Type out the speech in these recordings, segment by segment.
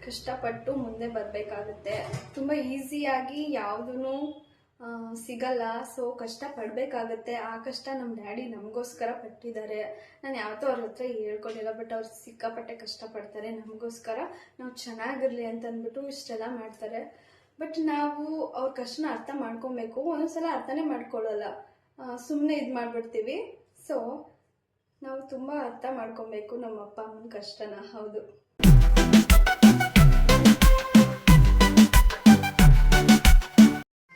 ಕಷ್ಟಪಟ್ಟು ಮುಂದೆ ಬರಬೇಕಾಗುತ್ತೆ. ತುಂಬ ಈಸಿಯಾಗಿ ಯಾವುದೂ ಸಿಗಲ್ಲ. ಸೊ ಕಷ್ಟಪಡಬೇಕಾಗತ್ತೆ. ಆ ಕಷ್ಟ ನಮ್ಮ ಡ್ಯಾಡಿ ನಮಗೋಸ್ಕರ ಪಟ್ಟಿದ್ದಾರೆ. ನಾನು ಯಾವತ್ತೂ ಅವ್ರ ಹತ್ರ ಹೇಳ್ಕೊಂಡಿಲ್ಲ, ಬಟ್ ಅವ್ರು ಸಿಕ್ಕಾಪಟ್ಟೆ ಕಷ್ಟಪಡ್ತಾರೆ ನಮಗೋಸ್ಕರ. ನಾವು ಚೆನ್ನಾಗಿರಲಿ ಅಂತ ಅಂದ್ಬಿಟ್ಟು ಇಷ್ಟೆಲ್ಲ ಮಾಡ್ತಾರೆ. ಬಟ್ ನಾವು ಅವ್ರ ಕಷ್ಟನ ಅರ್ಥ ಮಾಡ್ಕೊಬೇಕು. ಒಂದೊಂದ್ಸಲ ಅರ್ಥನೇ ಮಾಡ್ಕೊಳ್ಳಲ್ಲ, ಸುಮ್ಮನೆ ಇದು ಮಾಡಿಬಿಡ್ತೀವಿ. ಸೊ ನಾವು ತುಂಬ ಅರ್ಥ ಮಾಡ್ಕೊಬೇಕು ನಮ್ಮ ಅಪ್ಪ ಅಮ್ಮನ ಕಷ್ಟನ. ಹೌದು.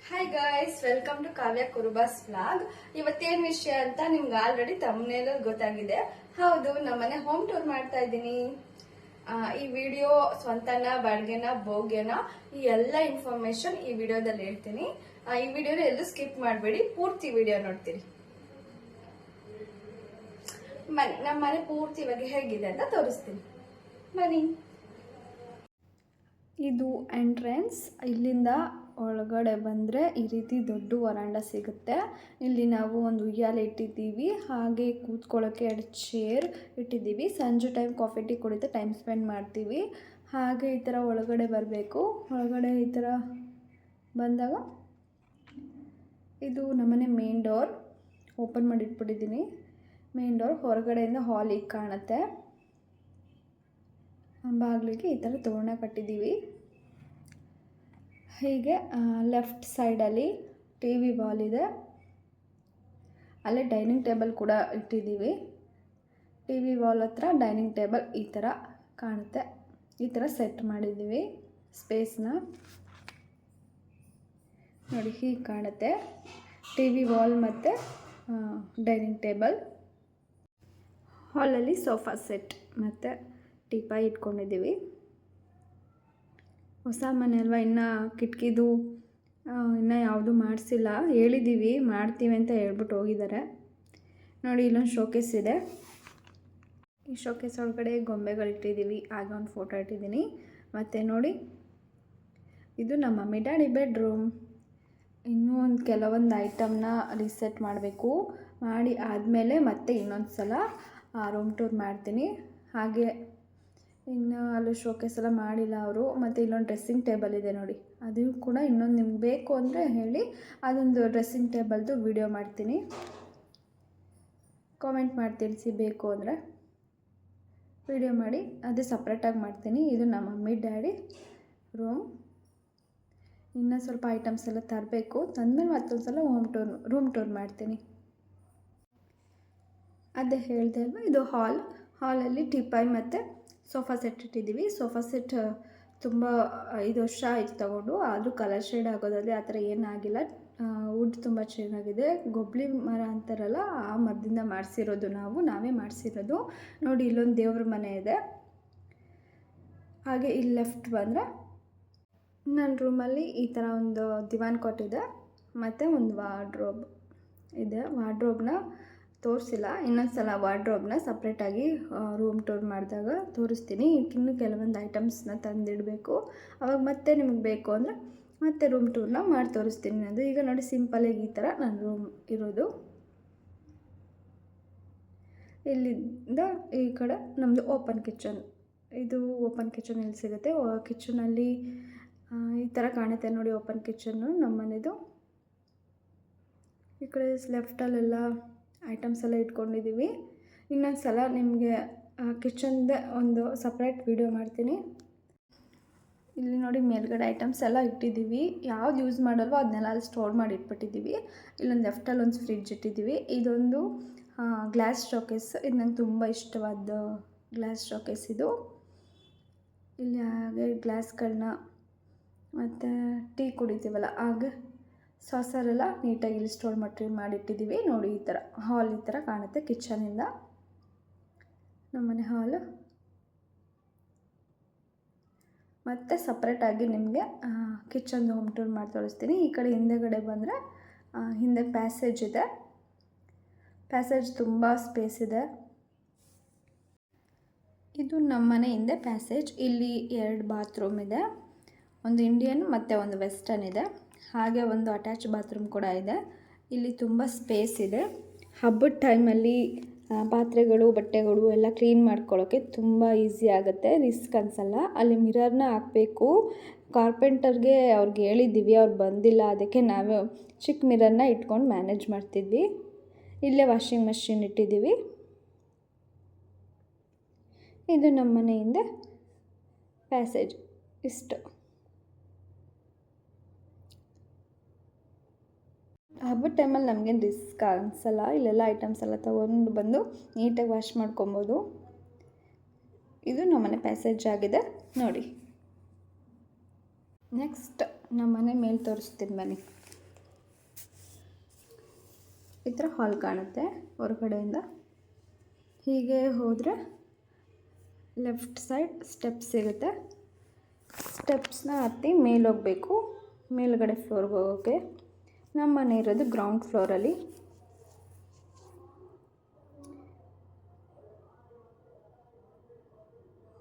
Hi guys, welcome to Kavya Kuruba's vlog. ಇವತ್ತೇನ್ ವಿಷಯ ಅಂತ ನಿಮ್ಗೆ ಆಲ್ರೆಡಿ ತಮ್ಮನೇಲಿ ಗೊತ್ತಾಗಿದೆ. ಹೌದು, ನಮ್ಮನೆ ಹೋಮ್ ಟೂರ್ ಮಾಡ್ತಾ ಇದ್ದೀನಿ. ಈ ವಿಡಿಯೋ ಸ್ವಂತನ, ಬಾಡಿಗೆನ, ಬೋಗ್ಯನ, ಈ ಎಲ್ಲ ಇನ್ಫಾರ್ಮೇಶನ್ ಈ ವಿಡಿಯೋದಲ್ಲಿ ಹೇಳ್ತೀನಿ. ಈ ವಿಡಿಯೋನ ಎಲ್ಲೂ ಸ್ಕಿಪ್ ಮಾಡಬೇಡಿ, ಪೂರ್ತಿ ವಿಡಿಯೋ ನೋಡ್ತೀರಿ. ಬನ್ನಿ, ನಮ್ಮ ಮನೆ ಪೂರ್ತಿ ಇವಾಗ ಹೇಗಿದೆ ಅಂತ ತೋರಿಸ್ತೀನಿ. ಬನ್ನಿ. ಇದು ಎಂಟ್ರೆನ್ಸ್. ಇಲ್ಲಿಂದ ಒಳಗಡೆ ಬಂದರೆ ಈ ರೀತಿ ದೊಡ್ಡ ವರಾಂಡ ಸಿಗುತ್ತೆ. ಇಲ್ಲಿ ನಾವು ಒಂದು ಉಯ್ಯಾಲೆ ಇಟ್ಟಿದ್ದೀವಿ, ಹಾಗೆ ಕೂತ್ಕೊಳ್ಳೋಕ್ಕೆ 2 ಚೇರ್ ಇಟ್ಟಿದ್ದೀವಿ. ಸಂಜೆ ಟೈಮ್ ಕಾಫಿ ಟೀ ಕುಡಿದು ಟೈಮ್ ಸ್ಪೆಂಡ್ ಮಾಡ್ತೀವಿ. ಹಾಗೆ ಈ ಥರ ಒಳಗಡೆ ಬರಬೇಕು. ಒಳಗಡೆ ಈ ಥರ ಬಂದಾಗ ಇದು ನಮ್ಮನೆ ಮೇನ್ ಡೋರ್. ಓಪನ್ ಮಾಡಿ ಇಟ್ಬಿಟ್ಟಿದ್ದೀನಿ ಮೇನ್ ಡೋರ್. ಹೊರಗಡೆಯಿಂದ ಹಾಲ್ ಈಗ ಕಾಣುತ್ತೆ. ಬಾಗಿಲಿಗೆ ಈ ಥರ ತೋರಣ ಕಟ್ಟಿದ್ದೀವಿ. ಹೀಗೆ ಲೆಫ್ಟ್ ಸೈಡಲ್ಲಿ ಟಿ ವಿ ವಾಲ್ ಇದೆ. ಅಲ್ಲೇ ಡೈನಿಂಗ್ ಟೇಬಲ್ ಕೂಡ ಇಟ್ಟಿದ್ದೀವಿ. ಟಿ ವಿ ವಾಲ್ ಹತ್ರ ಡೈನಿಂಗ್ ಟೇಬಲ್ ಈ ಥರ ಕಾಣುತ್ತೆ. ಈ ಥರ ಸೆಟ್ ಮಾಡಿದ್ದೀವಿ ಸ್ಪೇಸ್ನ. ನೋಡಿ, ಹೀಗೆ ಕಾಣುತ್ತೆ ಟಿ ವಿ ವಾಲ್ ಮತ್ತು ಡೈನಿಂಗ್ ಟೇಬಲ್. ಹಾಲಲ್ಲಿ ಸೋಫಾ ಸೆಟ್ ಮತ್ತು ಟೀಪಾಯ್ ಇಟ್ಕೊಂಡಿದ್ದೀವಿ. ಹೊಸ ಮನೆ ಅಲ್ವಾ, ಇನ್ನು ಕಿಟಕಿದು ಇನ್ನೂ ಯಾವುದೂ ಮಾಡಿಸಿಲ್ಲ. ಹೇಳಿದ್ದೀವಿ ಮಾಡ್ತೀವಿ ಅಂತ ಹೇಳ್ಬಿಟ್ಟು ಹೋಗಿದ್ದಾರೆ. ನೋಡಿ, ಇಲ್ಲೊಂದು ಶೋಕೇಸ್ ಇದೆ. ಈ ಶೋಕೇಸ್ ಒಳಗಡೆ ಗೊಂಬೆಗಳಿಟ್ಟಿದ್ದೀವಿ. ಆಗ ಒಂದು ಫೋಟೋ ಇಟ್ಟಿದ್ದೀನಿ. ಮತ್ತು ನೋಡಿ, ಇದು ನಮ್ಮ ಮಮ್ಮಿ ಡ್ಯಾಡಿ ಬೆಡ್ರೂಮ್. ಇನ್ನೂ ಕೆಲವೊಂದು ಐಟಮ್ನ ರಿಸೆಟ್ ಮಾಡಬೇಕು. ಮಾಡಿ ಆದಮೇಲೆ ಮತ್ತೆ ಇನ್ನೊಂದು ಸಲ ರೂಮ್ ಟೂರ್ ಮಾಡ್ತೀನಿ. ಹಾಗೆ ಇನ್ನು ಅಲ್ಲೂ ಶೋಕೇಸ್ ಎಲ್ಲ ಮಾಡಿಲ್ಲ ಅವರು. ಮತ್ತು ಇಲ್ಲೊಂದು ಡ್ರೆಸ್ಸಿಂಗ್ ಟೇಬಲ್ ಇದೆ ನೋಡಿ, ಅದು ಕೂಡ ಇನ್ನೊಂದು ನಿಮ್ಗೆ ಬೇಕು ಅಂದರೆ ಹೇಳಿ, ಅದೊಂದು ಡ್ರೆಸ್ಸಿಂಗ್ ಟೇಬಲ್ದು ವಿಡಿಯೋ ಮಾಡ್ತೀನಿ. ಕಾಮೆಂಟ್ ಮಾಡಿ ತಿಳಿಸಿ, ಬೇಕು ಅಂದರೆ ವಿಡಿಯೋ ಮಾಡಿ ಅದೇ ಸಪ್ರೇಟಾಗಿ ಮಾಡ್ತೀನಿ. ಇದು ನಮ್ಮ ಮಮ್ಮಿ ಡ್ಯಾಡಿ ರೂಮ್. ಇನ್ನೂ ಸ್ವಲ್ಪ ಐಟಮ್ಸ್ ಎಲ್ಲ ತರಬೇಕು. ತಂದಮೇಲೆ ಮತ್ತೊಂದು ಸಲ ರೂಮ್ ಟೂರ್ ಮಾಡ್ತೀನಿ. ಅದೇ ಹೇಳಿದೆ ಅಲ್ವಾ, ಇದು ಹಾಲಲ್ಲಿ ಟೀಪಾಯ್ ಮತ್ತು ಸೋಫಾ ಸೆಟ್ ಇಟ್ಟಿದ್ದೀವಿ. ಸೋಫಾ ಸೆಟ್ ತುಂಬ 5 ವರ್ಷ ಆಯಿತು ತಗೊಂಡು, ಆದರೂ ಕಲರ್ ಶೇಡ್ ಆಗೋದಲ್ಲಿ ಆ ಥರ ಏನಾಗಿಲ್ಲ. ವುಡ್ ತುಂಬ ಚೆನ್ನಾಗಿದೆ. ಗೊಬ್ಲಿ ಮರ ಅಂತಾರಲ್ಲ, ಆ ಮರದಿಂದ ಮಾಡಿಸಿರೋದು. ನಾವೇ ಮಾಡಿಸಿರೋದು. ನೋಡಿ, ಇಲ್ಲೊಂದು ದೇವ್ರ ಮನೆ ಇದೆ. ಹಾಗೆ ಇಲ್ಲಿ ಲೆಫ್ಟ್ ಬಂದರೆ ನನ್ನ ರೂಮಲ್ಲಿ ಈ ಥರ ಒಂದು ದಿವಾನ್ ಕಾಟ್ ಇದೆ ಮತ್ತು ಒಂದು ವಾರ್ಡ್ರೋಬ್ ಇದೆ. ವಾರ್ಡ್ರೋಬ್ನ ತೋರಿಸಿಲ್ಲ, ಇನ್ನೊಂದು ಸಲ ವಾರ್ಡ್ರೋಬ್ನ ಸಪ್ರೇಟಾಗಿ ರೂಮ್ ಟೂರ್ ಮಾಡಿದಾಗ ತೋರಿಸ್ತೀನಿ. ಇನ್ನೂ ಕೆಲವೊಂದು ಐಟಮ್ಸ್ನ ತಂದಿಡಬೇಕು. ಅವಾಗ ಮತ್ತೆ ನಿಮಗೆ ಬೇಕು ಅಂದರೆ ಮತ್ತೆ ರೂಮ್ ಟೂರ್ನ ಮಾಡಿ ತೋರಿಸ್ತೀನಿ. ಅದು ಈಗ ನೋಡಿ, ಸಿಂಪಲಾಗಿ ಈ ಥರ ನನ್ನ ರೂಮ್ ಇರೋದು. ಇಲ್ಲಿಂದ ಈ ಕಡೆ ನಮ್ಮದು ಓಪನ್ ಕಿಚನ್. ಇದು ಓಪನ್ ಕಿಚನ್ ಎಲ್ಲಿ ಸಿಗುತ್ತೆ. ಕಿಚನಲ್ಲಿ ಈ ಥರ ಕಾಣುತ್ತೆ ನೋಡಿ, ಓಪನ್ ಕಿಚನ್ನು ನಮ್ಮ ಮನೆದು. ಈ ಕಡೆ ಲೆಫ್ಟಲ್ಲೆಲ್ಲ ಐಟಮ್ಸ್ ಎಲ್ಲ ಇಟ್ಕೊಂಡಿದ್ದೀವಿ. ಇನ್ನೊಂದು ಸಲ ನಿಮಗೆ ಕಿಚನ್ದೇ ಒಂದು ಸಪ್ರೇಟ್ ವಿಡಿಯೋ ಮಾಡ್ತೀನಿ. ಇಲ್ಲಿ ನೋಡಿ, ಮೇಲ್ಗಡೆ ಐಟಮ್ಸ್ ಎಲ್ಲ ಇಟ್ಟಿದ್ದೀವಿ. ಯಾವ್ದು ಯೂಸ್ ಮಾಡಲ್ವೋ ಅದನ್ನೆಲ್ಲ ಅಲ್ಲಿ ಸ್ಟೋರ್ ಮಾಡಿ ಇಟ್ಬಿಟ್ಟಿದ್ದೀವಿ. ಇಲ್ಲೊಂದು ಲೆಫ್ಟಲ್ಲಿ ಒಂದು ಫ್ರಿಡ್ಜ್ ಇಟ್ಟಿದ್ದೀವಿ. ಇದೊಂದು ಗ್ಲಾಸ್ ಶೋಕೇಸ್. ಇದು ನಂಗೆ ತುಂಬ ಇಷ್ಟವಾದ ಗ್ಲಾಸ್ ಶೋಕೇಸ್ ಇದು. ಇಲ್ಲಿ ಹಾಗೆ ಗ್ಲಾಸ್ಗಳನ್ನ ಮತ್ತು ಟೀ ಕುಡಿತೀವಲ್ಲ, ಹಾಗೆ ಸಾಸರೆಲ್ಲ ನೀಟಾಗಿ ಇಲ್ಲಿ ಸ್ಟೋರ್ ಮಾಡಿಟ್ಟಿದ್ದೀವಿ. ನೋಡಿ, ಈ ಥರ ಹಾಲ್ ಈ ಥರ ಕಾಣುತ್ತೆ ಕಿಚನಿಂದ. ನಮ್ಮನೆ ಹಾಲು ಮತ್ತು ಸಪ್ರೇಟಾಗಿ ನಿಮಗೆ ಕಿಚನ್ದು ಹೋಮ್ ಟೂರ್ ಮಾಡಿ ತೋರಿಸ್ತೀನಿ. ಈ ಕಡೆ ಹಿಂದೆಗಡೆ ಬಂದರೆ ಹಿಂದೆ ಪ್ಯಾಸೇಜ್ ಇದೆ. ಪ್ಯಾಸೇಜ್ ತುಂಬ ಸ್ಪೇಸ್ ಇದೆ. ಇದು ನಮ್ಮ ಮನೆ ಹಿಂದೆ ಪ್ಯಾಸೇಜ್. ಇಲ್ಲಿ 2 ಬಾತ್ರೂಮ್ ಇದೆ. ಒಂದು ಇಂಡಿಯನ್ ಮತ್ತು ಒಂದು ವೆಸ್ಟರ್ನ್ ಇದೆ. ಹಾಗೆ ಒಂದು ಅಟ್ಯಾಚ್ ಬಾತ್ರೂಮ್ ಕೂಡ ಇದೆ. ಇಲ್ಲಿ ತುಂಬ ಸ್ಪೇಸ್ ಇದೆ. ಹಬ್ಬದ ಟೈಮಲ್ಲಿ ಪಾತ್ರೆಗಳು ಬಟ್ಟೆಗಳು ಎಲ್ಲ ಕ್ಲೀನ್ ಮಾಡ್ಕೊಳ್ಳೋಕ್ಕೆ ತುಂಬ ಈಸಿ ಆಗುತ್ತೆ, ರಿಸ್ಕ್ ಅನಿಸಲ್ಲ. ಅಲ್ಲಿ ಮಿರರ್ನ ಹಾಕಬೇಕು. ಕಾರ್ಪೆಂಟರ್ಗೆ ಅವ್ರಿಗೆ ಹೇಳಿದ್ದೀವಿ, ಅವ್ರು ಬಂದಿಲ್ಲ. ಅದಕ್ಕೆ ನಾವೇ ಚಿಕ್ಕ ಮಿರರ್ನ ಇಟ್ಕೊಂಡು ಮ್ಯಾನೇಜ್ ಮಾಡ್ತಿದ್ವಿ. ಇಲ್ಲೇ ವಾಷಿಂಗ್ ಮಷಿನ್ ಇಟ್ಟಿದ್ದೀವಿ. ಇದು ನಮ್ಮ ಮನೆಯಿಂದ ಪ್ಯಾಸೇಜ್. ಇಷ್ಟು ಹಬ್ಬದ ಟೈಮಲ್ಲಿ ನಮಗೇನು ರಿಸ್ಕ್ ಅನಿಸಲ್ಲ. ಇಲ್ಲೆಲ್ಲ ಐಟಮ್ಸ್ ಎಲ್ಲ ತೊಗೊಂಡು ಬಂದು ನೀಟಾಗಿ ವಾಶ್ ಮಾಡ್ಕೊಬೋದು. ಇದು ನಮ್ಮನೆ ಪ್ಯಾಸೇಜ್ ಆಗಿದೆ ನೋಡಿ. ನೆಕ್ಸ್ಟ್ ನಮ್ಮನೆ ಮೇಲೆ ತೋರಿಸ್ತೀನಿ ಬನ್ನಿ. ಈ ಥರ ಹಾಲ್ ಕಾಣುತ್ತೆ ಹೊರಗಡೆಯಿಂದ. ಹೀಗೆ ಹೋದರೆ ಲೆಫ್ಟ್ ಸೈಡ್ ಸ್ಟೆಪ್ಸ್ ಸಿಗುತ್ತೆ. ಸ್ಟೆಪ್ಸ್ನ ಹತ್ತಿ ಮೇಲೆ ಹೋಗಬೇಕು, ಮೇಲುಗಡೆ ಫ್ಲೋರ್ಗೆ ಹೋಗೋಕ್ಕೆ. ನಮ್ಮ ಮನೆ ಇರೋದು ಗ್ರೌಂಡ್ ಫ್ಲೋರಲ್ಲಿ.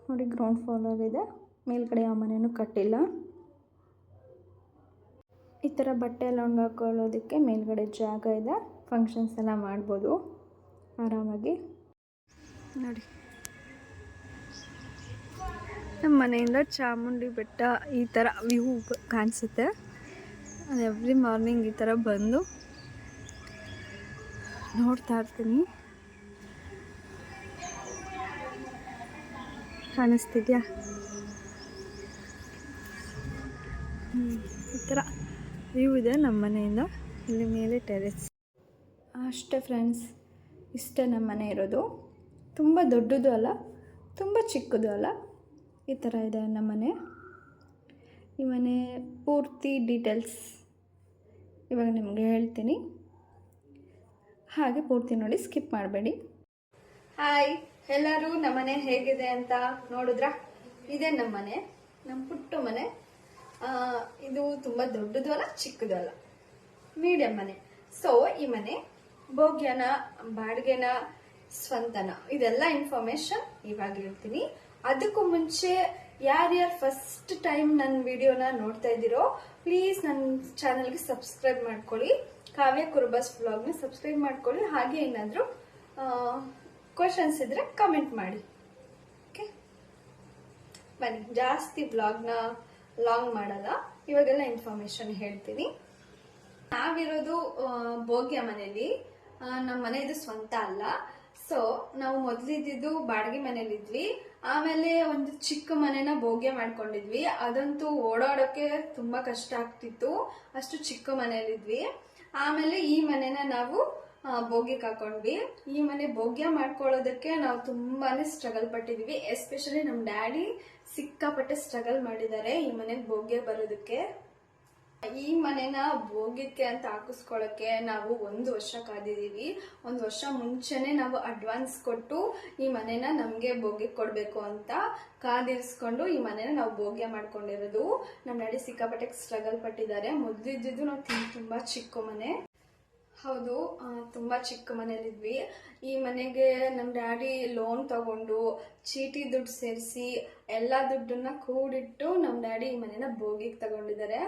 ನೋಡಿ, ಗ್ರೌಂಡ್ ಫ್ಲೋರಲ್ಲಿದೆ. ಮೇಲ್ಗಡೆ ಯಾವ ಮನೆಯೂ ಕಟ್ಟಿಲ್ಲ. ಈ ಥರ ಬಟ್ಟೆ ಎಲ್ಲ ಒಣಗಾಕೊಳ್ಳೋದಕ್ಕೆ ಮೇಲ್ಗಡೆ ಜಾಗ ಇದೆ. ಫಂಕ್ಷನ್ಸ್ ಎಲ್ಲ ಮಾಡ್ಬೋದು ಆರಾಮಾಗಿ. ನೋಡಿ, ನಮ್ಮ ಮನೆಯಿಂದ ಚಾಮುಂಡಿ ಬೆಟ್ಟ ಈ ಥರ ವ್ಯೂ ಕಾಣಿಸುತ್ತೆ. ಎವ್ರಿ ಮಾರ್ನಿಂಗ್ ಈ ಥರ ಬಂದು ನೋಡ್ತಾ ಇರ್ತೀನಿ. ಕಾಣಿಸ್ತಿದ್ಯಾ? ಈ ಥರ ವ್ಯೂ ಇದೆ ನಮ್ಮ ಮನೆಯಿಂದ. ಇಲ್ಲಿ ಮೇಲೆ ಟೆರೆಸ್. ಅಷ್ಟೇ ಫ್ರೆಂಡ್ಸ್, ಇಷ್ಟೇ ನಮ್ಮ ಮನೆ ಇರೋದು. ತುಂಬ ದೊಡ್ಡದು ಅಲ್ಲ, ತುಂಬ ಚಿಕ್ಕದು ಅಲ್ಲ, ಈ ಥರ ಇದೆ ನಮ್ಮ ಮನೆ. ಈ ಮನೆ ಪೂರ್ತಿ ಡೀಟೇಲ್ಸ್ ಇವಾಗ ನಿಮಗೆ ಹೇಳ್ತೀನಿ, ಹಾಗೆ ಪೂರ್ತಿ ನೋಡಿ, ಸ್ಕಿಪ್ ಮಾಡಬೇಡಿ. ಹಾಯ್ ಎಲ್ಲರೂ, ನಮ್ಮನೆ ಹೇಗಿದೆ ಅಂತ ನೋಡಿದ್ರಾ? ಇದೇ ನಮ್ಮನೆ, ನಮ್ಮ ಪುಟ್ಟ ಮನೆ. ಇದು ತುಂಬ ದೊಡ್ಡದು ಅಲ್ಲ, ಚಿಕ್ಕದು ಅಲ್ಲ, ಮೀಡಿಯಂ ಮನೆ. ಸೊ ಈ ಮನೆ ಭೋಗ್ಯನ, ಬಾಡಿಗೆನ, ಸ್ವಂತನ, ಇದೆಲ್ಲ ಇನ್ಫಾರ್ಮೇಶನ್ ಇವಾಗ ಹೇಳ್ತೀನಿ. ಅದಕ್ಕೂ ಮುಂಚೆ ಯಾರ್ಯಾರು ಫಸ್ಟ್ ಟೈಮ್ ನನ್ನ ವಿಡಿಯೋನ ನೋಡ್ತಾ ಇದ್ದೀರೋ ಪ್ಲೀಸ್ ನನ್ನ ಚಾನಲ್ಗೆ ಸಬ್ಸ್ಕ್ರೈಬ್ ಮಾಡ್ಕೊಳ್ಳಿ. ಕಾವ್ಯ ಕುರುಬಸ್ ವ್ಲಾಗ್ನ ಸಬ್ಸ್ಕ್ರೈಬ್ ಮಾಡ್ಕೊಳ್ಳಿ. ಹಾಗೆ ಏನಾದರೂ ಕ್ವಶನ್ಸ್ ಇದ್ರೆ ಕಮೆಂಟ್ ಮಾಡಿ. ಓಕೆ, ಬನ್ನಿ. ಜಾಸ್ತಿ ವ್ಲಾಗ್ನ ಲಾಂಗ್ ಮಾಡಲ್ಲ, ಇವಾಗೆಲ್ಲ ಇನ್ಫಾರ್ಮೇಶನ್ ಹೇಳ್ತೀನಿ. ನಾವಿರೋದು ಭೋಗ್ಯ ಮನೆಯಲ್ಲಿ. ನಮ್ಮ ಮನೆ ಇದು ಸ್ವಂತ ಅಲ್ಲ. ಸೊ ನಾವು ಮೊದಲಿದ್ದು ಬಾಡಿಗೆ ಮನೇಲಿದ್ವಿ. ಆಮೇಲೆ ಒಂದು ಚಿಕ್ಕ ಮನೆನ ಭೋಗ್ಯ ಮಾಡ್ಕೊಂಡಿದ್ವಿ. ಅದಂತೂ ಓಡಾಡೋಕೆ ತುಂಬಾ ಕಷ್ಟ ಆಗ್ತಿತ್ತು, ಅಷ್ಟು ಚಿಕ್ಕ ಮನೆಯಲ್ಲಿದ್ವಿ. ಆಮೇಲೆ ಈ ಮನೆನ ನಾವು ಭೋಗ್ಯಕ್ಕೆ ಹಾಕೊಂಡ್ವಿ. ಈ ಮನೆ ಭೋಗ್ಯ ಮಾಡ್ಕೊಳ್ಳೋದಕ್ಕೆ ನಾವು ತುಂಬಾನೇ ಸ್ಟ್ರಗಲ್ ಪಟ್ಟಿದ್ವಿ. ಎಸ್ಪೆಷಲಿ ನಮ್ಮ ಡ್ಯಾಡಿ ಸಿಕ್ಕಾಪಟ್ಟೆ ಸ್ಟ್ರಗಲ್ ಮಾಡಿದ್ದಾರೆ ಈ ಮನೆಗೆ ಭೋಗ್ಯ ಬರೋದಕ್ಕೆ. ಈ ಮನೆನ ಭೋಗ್ಯಕ್ಕೆ ಅಂತ ಹಾಕಿಸ್ಕೊಳ್ಳೋಕೆ ನಾವು 1 ವರ್ಷ ಕಾದಿದೀವಿ. 1 ವರ್ಷ ಮುಂಚೆನೆ ನಾವು ಅಡ್ವಾನ್ಸ್ ಕೊಟ್ಟು ಈ ಮನೆನ ನಮ್ಗೆ ಭೋಗ್ಯಕ್ಕೆ ಕೊಡ್ಬೇಕು ಅಂತ ಕಾದಿರಿಸ್ಕೊಂಡು ಈ ಮನೆನ ನಾವು ಭೋಗ್ಯ ಮಾಡ್ಕೊಂಡಿರೋದು. ನಮ್ಮ ಡ್ಯಾಡಿ ಸಿಕ್ಕಾಪಟ್ಟೆ ಸ್ಟ್ರಗಲ್ ಪಟ್ಟಿದ್ದಾರೆ. ಮೊದಲಿದ್ದು ನಾವು ತುಂಬಾ ಚಿಕ್ಕ ಮನೆ. ಹೌದು, ತುಂಬಾ ಚಿಕ್ಕ ಮನೇಲಿದ್ವಿ. ಈ ಮನೆಗೆ ನಮ್ಮ ಡ್ಯಾಡಿ ಲೋನ್ ತಗೊಂಡು ಚೀಟಿ ದುಡ್ಡು ಸೇರಿಸಿ ಎಲ್ಲ ದುಡ್ಡನ್ನ ಕೂಡಿಟ್ಟು ನಮ್ಮ ಡ್ಯಾಡಿ ಈ ಮನೆನ ಭೋಗಿಗೆ ತಗೊಂಡಿದ್ದಾರೆ.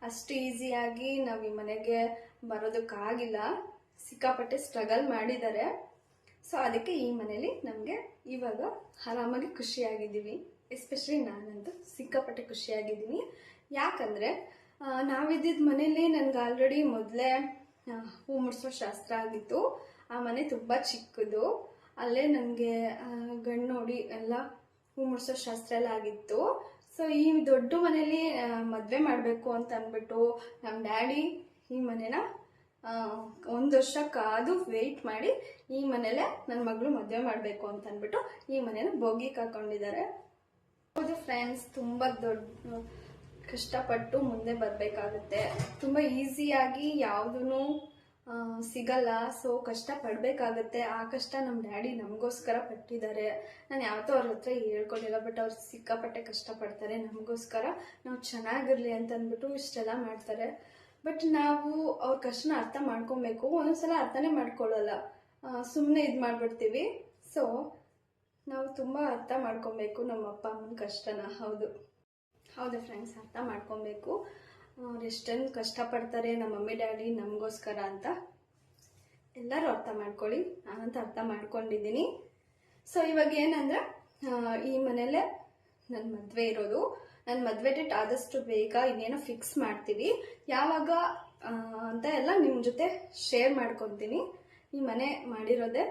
ಅಷ್ಟು ಈಸಿಯಾಗಿ ನಾವು ಈ ಮನೆಗೆ ಬರೋದಕ್ಕಾಗಿಲ್ಲ, ಸಿಕ್ಕಾಪಟ್ಟೆ ಸ್ಟ್ರಗಲ್ ಮಾಡಿದ್ದಾರೆ. ಸೊ ಅದಕ್ಕೆ ಈ ಮನೇಲಿ ನಮಗೆ ಇವಾಗ ಆರಾಮಾಗಿ ಖುಷಿಯಾಗಿದ್ದೀವಿ. ಎಸ್ಪೆಷಲಿ ನಾನಂತೂ ಸಿಕ್ಕಾಪಟ್ಟೆ ಖುಷಿಯಾಗಿದ್ದೀನಿ. ಯಾಕಂದರೆ ನಾವಿದ್ದಿದ್ದ ಮನೇಲಿ ನನಗೆ ಆಲ್ರೆಡಿ ಮೊದಲೇ ಹೂ ಮುಡಿಸೋ ಶಾಸ್ತ್ರ ಆಗಿತ್ತು. ಆ ಮನೆ ತುಂಬ ಚಿಕ್ಕದು. ಅಲ್ಲೇ ನನಗೆ ಗಂಡು ನೋಡಿ ಎಲ್ಲ ಹೂ ಮುಡಿಸೋ ಶಾಸ್ತ್ರ ಎಲ್ಲ ಆಗಿತ್ತು. ಸೊ ಈ ದೊಡ್ಡ ಮನೇಲಿ ಮದುವೆ ಮಾಡಬೇಕು ಅಂತ ಅಂದ್ಬಿಟ್ಟು ನಮ್ಮ ಡ್ಯಾಡಿ ಈ ಮನೇನ 1 ವರ್ಷ ಕಾದು ವೆಯ್ಟ್ ಮಾಡಿ ಈ ಮನೇಲೆ ನನ್ನ ಮಗಳು ಮದುವೆ ಮಾಡಬೇಕು ಅಂತ ಅಂದ್ಬಿಟ್ಟು ಈ ಮನೇನ ಭೋಗಿಗೆ ಹಾಕೊಂಡಿದ್ದಾರೆ. ಹೌದು ಫ್ರೆಂಡ್ಸ್, ತುಂಬ ದೊಡ್ಡ ಕಷ್ಟಪಟ್ಟು ಮುಂದೆ ಬರಬೇಕಾಗುತ್ತೆ. ತುಂಬ ಈಸಿಯಾಗಿ ಯಾವುದೂ ಸಿಗಲ್ಲ. ಸೊ ಕಷ್ಟ ಪಡಬೇಕಾಗತ್ತೆ. ಆ ಕಷ್ಟ ನಮ್ಮ ಡ್ಯಾಡಿ ನಮಗೋಸ್ಕರ ಪಟ್ಟಿದ್ದಾರೆ. ನಾನು ಯಾವತ್ತೂ ಅವ್ರ ಹತ್ರ ಹೇಳ್ಕೊಂಡಿಲ್ಲ, ಬಟ್ ಅವ್ರು ಸಿಕ್ಕಾಪಟ್ಟೆ ಕಷ್ಟಪಡ್ತಾರೆ ನಮಗೋಸ್ಕರ. ನಾವು ಚೆನ್ನಾಗಿರಲಿ ಅಂತ ಅಂದ್ಬಿಟ್ಟು ಇಷ್ಟೆಲ್ಲ ಮಾಡ್ತಾರೆ. ಬಟ್ ನಾವು ಅವ್ರ ಕಷ್ಟನ ಅರ್ಥ ಮಾಡ್ಕೊಬೇಕು. ಒಂದೊಂದ್ಸಲ ಅರ್ಥನೇ ಮಾಡ್ಕೊಳ್ಳಲ್ಲ, ಸುಮ್ಮನೆ ಇದು ಮಾಡ್ಬಿಡ್ತೀವಿ. ಸೊ ನಾವು ತುಂಬ ಅರ್ಥ ಮಾಡ್ಕೊಬೇಕು ನಮ್ಮ ಅಪ್ಪ ಅಮ್ಮನ ಕಷ್ಟನ. ಹೌದು ಫ್ರೆಂಡ್ಸ್, ಅರ್ಥ ಮಾಡ್ಕೊಬೇಕು. ಅವ್ರು ಎಷ್ಟೊಂದು ಕಷ್ಟಪಡ್ತಾರೆ ನಮ್ಮ ಮಮ್ಮಿ ಡ್ಯಾಡಿ ನಮಗೋಸ್ಕರ ಅಂತ. ಎಲ್ಲರೂ ಅರ್ಥ ಮಾಡ್ಕೊಳ್ಳಿ, ನಾನಂತ ಅರ್ಥ ಮಾಡ್ಕೊಂಡಿದ್ದೀನಿ. ಸೊ ಇವಾಗ ಏನಂದರೆ ಈ ಮನೇಲೆ ನನ್ನ ಮದುವೆ ಇರೋದು. ನನ್ನ ಮದುವೆ ಡೇಟ್ ಆದಷ್ಟು ಬೇಗ ಇನ್ನೇನೋ ಫಿಕ್ಸ್ ಮಾಡ್ತೀವಿ. ಯಾವಾಗ ಅಂತ ಎಲ್ಲ ನಿಮ್ಮ ಜೊತೆ ಶೇರ್ ಮಾಡ್ಕೊತೀನಿ. ಈ ಮನೆ ಮಾಡಿರೋದೇ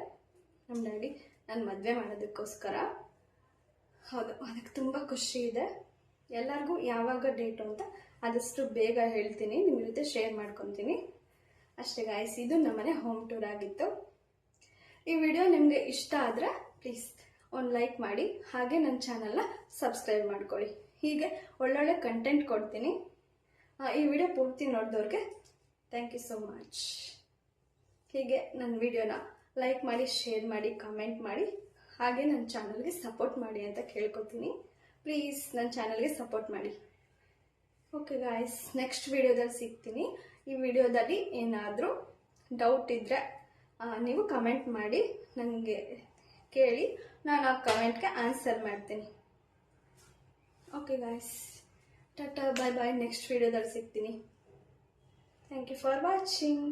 ನಮ್ಮ ಡ್ಯಾಡಿ ನನ್ನ ಮದುವೆ ಮಾಡೋದಕ್ಕೋಸ್ಕರ. ಹೌದು, ಅದಕ್ಕೆ ತುಂಬ ಖುಷಿ ಇದೆ. ಎಲ್ಲರಿಗೂ ಯಾವಾಗ ಡೇಟು ಅಂತ ಆದಷ್ಟು ಬೇಗ ಹೇಳ್ತೀನಿ, ನಿಮ್ಮ ಜೊತೆ ಶೇರ್ ಮಾಡ್ಕೊತೀನಿ ಅಷ್ಟೇ ಗಾಯ್ಸ್. ಇದು ನಮ್ಮನೆ ಹೋಮ್ ಟೂರ್ ಆಗಿತ್ತು. ಈ ವಿಡಿಯೋ ನಿಮಗೆ ಇಷ್ಟ ಆದರೆ ಪ್ಲೀಸ್ ಒಂದು ಲೈಕ್ ಮಾಡಿ, ಹಾಗೆ ನನ್ನ ಚಾನಲ್ನ ಸಬ್ಸ್ಕ್ರೈಬ್ ಮಾಡ್ಕೊಳ್ಳಿ. ಹೀಗೆ ಒಳ್ಳೊಳ್ಳೆ ಕಂಟೆಂಟ್ ಕೊಡ್ತೀನಿ. ಈ ವಿಡಿಯೋ ಪೂರ್ತಿ ನೋಡಿದವ್ರಿಗೆ ಥ್ಯಾಂಕ್ ಯು ಸೋ ಮಚ್. ಹೀಗೆ ನನ್ನ ವಿಡಿಯೋನ ಲೈಕ್ ಮಾಡಿ, ಶೇರ್ ಮಾಡಿ, ಕಮೆಂಟ್ ಮಾಡಿ, ಹಾಗೆ ನನ್ನ ಚಾನಲ್ಗೆ ಸಪೋರ್ಟ್ ಮಾಡಿ ಅಂತ ಕೇಳ್ಕೊತೀನಿ. ಪ್ಲೀಸ್ ನನ್ನ ಚಾನಲ್ಗೆ ಸಪೋರ್ಟ್ ಮಾಡಿ. ಓಕೆ ಗಾಯ್ಸ್, ನೆಕ್ಸ್ಟ್ ವಿಡಿಯೋದಲ್ಲಿ ಸಿಗ್ತೀನಿ. ಈ ವಿಡಿಯೋದಲ್ಲಿ ಏನಾದರೂ ಡೌಟ್ ಇದ್ದರೆ ನೀವು ಕಮೆಂಟ್ ಮಾಡಿ ನನಗೆ ಕೇಳಿ, ನಾನು ಆ ಕಮೆಂಟ್ಗೆ ಆನ್ಸರ್ ಮಾಡ್ತೀನಿ. ಓಕೆ ಗಾಯ್ಸ್, ಟಾಟಾ, ಬಾಯ್ ಬಾಯ್. ನೆಕ್ಸ್ಟ್ ವಿಡಿಯೋದಲ್ಲಿ ಸಿಗ್ತೀನಿ. Thank you for watching.